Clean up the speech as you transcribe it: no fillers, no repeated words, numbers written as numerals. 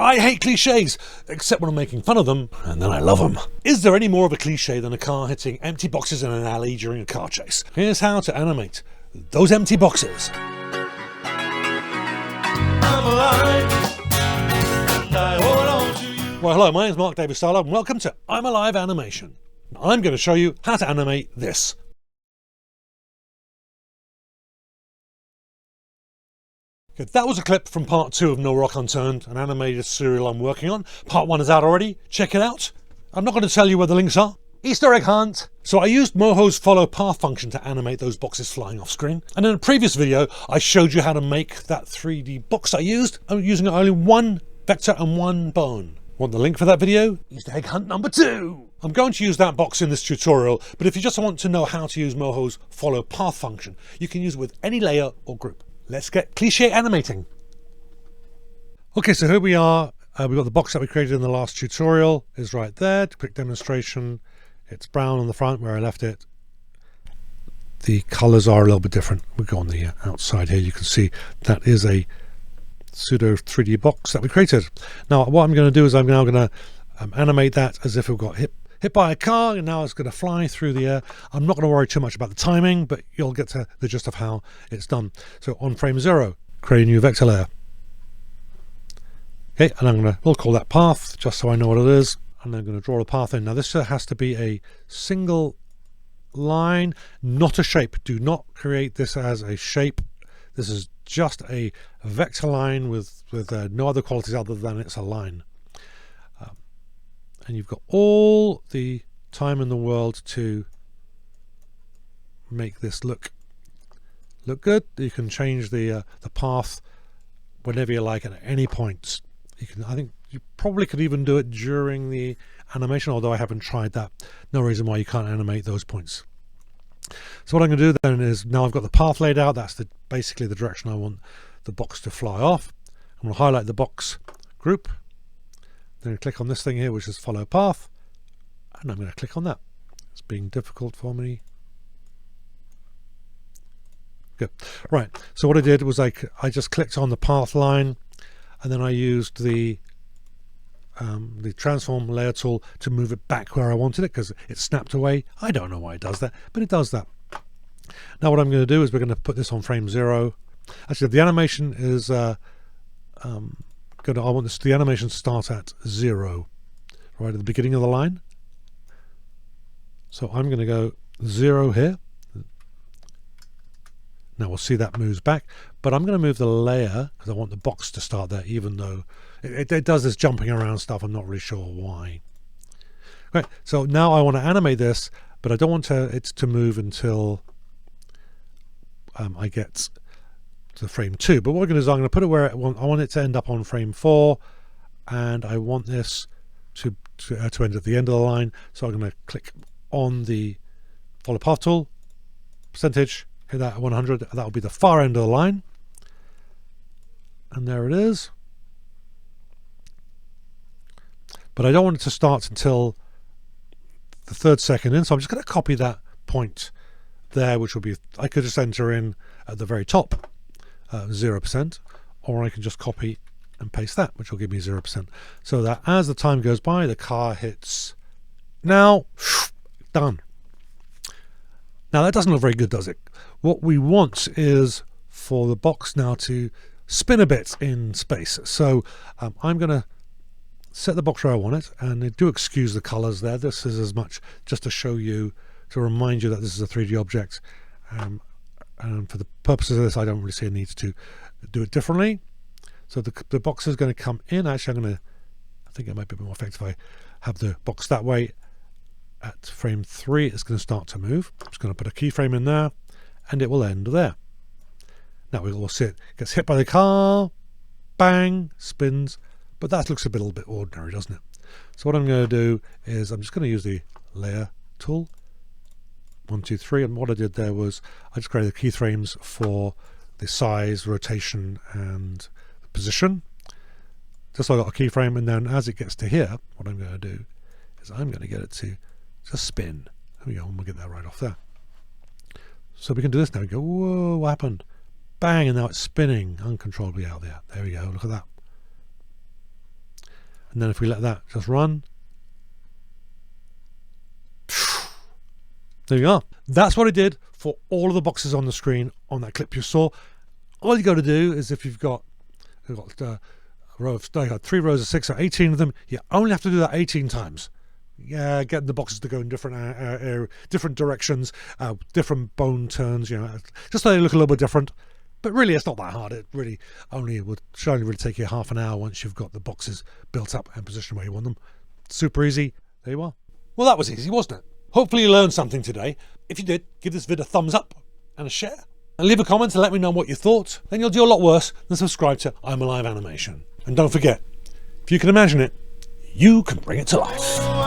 I hate cliches, except when I'm making fun of them, and then I love them. Is there any more of a cliche than a car hitting empty boxes in an alley during a car chase? Here's how to animate those empty boxes. Well, hello, my name's Mark David Stallard, and welcome to I'm Alive Animation. I'm going to show you how to animate this. Okay, that was a clip from part 2 of No Rock Unturned, an animated serial I'm working on. Part 1 is out already, check it out. I'm not going to tell you where the links are. Easter egg hunt! So I used MOHO's follow path function to animate those boxes flying off screen. And in a previous video, I showed you how to make that 3D box I used. I'm using only one vector and one bone. Want the link for that video? Easter egg hunt number 2! I'm going to use that box in this tutorial, but if you just want to know how to use MOHO's follow path function, you can use it with any layer or group. Let's get Cliché animating. Okay, so here we are. We've got the box that we created in the last tutorial is right there. Quick demonstration. It's brown on the front where I left it. The colors are a little bit different. We go on the outside here. You can see that is a pseudo 3D box that we created. Now what I'm going to do is I'm now going to animate that as if it got hit by a car, and now it's going to fly through the air. I'm not going to worry too much about the timing, but you'll get to the gist of how it's done. So on frame 0, create a new vector layer. Okay, and we'll call that path just so I know what it is. And I'm going to draw a path in. Now this has to be a single line, not a shape. Do not create this as a shape. This is just a vector line with no other qualities other than it's a line. And you've got all the time in the world to make this look good. You can change the path whenever you like at any point. You can, I think you probably could even do it during the animation, although I haven't tried that. No reason why you can't animate those points. So what I'm going to do then is, now I've got the path laid out, that's basically the direction I want the box to fly off. I'm going to highlight the box group, then click on this thing here which is follow path, and I'm going to click on that. It's being difficult for me. Good. Right, so what I did was I just clicked on the path line, and then I used the transform layer tool to move it back where I wanted it because it snapped away. I don't know why it does that, but it does that. Now what I'm going to do is we're going to put this on frame 0. Actually, the animation is I want the animation to start at 0, right at the beginning of the line. So I'm going to go 0 here. Now we'll see that moves back, but I'm going to move the layer because I want the box to start there, even though it does this jumping around stuff. I'm not really sure why. Right, so now I want to animate this, but I don't want it to move until I get to frame 2. But what we're going to do is I'm going to put it where I want it to end up on frame 4, and I want this to end at the end of the line. So I'm going to click on the follow path tool, percentage, hit that at 100. That will be the far end of the line, and there it is. But I don't want it to start until the 3rd second in, so I'm just going to copy that point there, which will be, I could just enter in at the very top 0%, or I can just copy and paste that, which will give me 0%, so that as the time goes by the car hits. Now done. Now that doesn't look very good, does it? What we want is for the box now to spin a bit in space. So I'm going to set the box where I want it, and do excuse the colors there. This is as much just to show you, to remind you that this is a 3D object. And for the purposes of this, I don't really see a need to do it differently. So the box is going to come in. Actually, I think it might be a bit more effective if I have the box that way. At frame 3, it's going to start to move. I'm just going to put a keyframe in there, and it will end there. Now we'll see it gets hit by the car, bang, spins, but that looks a little bit ordinary, doesn't it? So what I'm going to do is I'm just going to use the layer tool, 1, 2, 3, and what I did there was I just created the keyframes for the size, rotation, and the position. Just so I got a keyframe, and then as it gets to here, what I'm going to do is I'm going to get it to just spin. There we go, and we'll get that right off there. So we can do this now. We go, whoa, what happened? Bang, and now it's spinning uncontrollably out there. There we go, look at that. And then if we let that just run, there you are. That's what I did for all of the boxes on the screen on that clip you saw. All you got to do is, if you've got a row of, I got 3 rows of 6 or 18 of them, you only have to do that 18 times. Yeah, getting the boxes to go in different directions, different bone turns, just so they look a little bit different. But really, it's not that hard. It really should only really take you half an hour once you've got the boxes built up and positioned where you want them. Super easy. There you are. Well, that was easy, wasn't it? Hopefully you learned something today. If you did, give this vid a thumbs up and a share. And leave a comment and let me know what you thought. Then you'll do a lot worse than subscribe to I'm Alive Animation. And don't forget, if you can imagine it, you can bring it to life.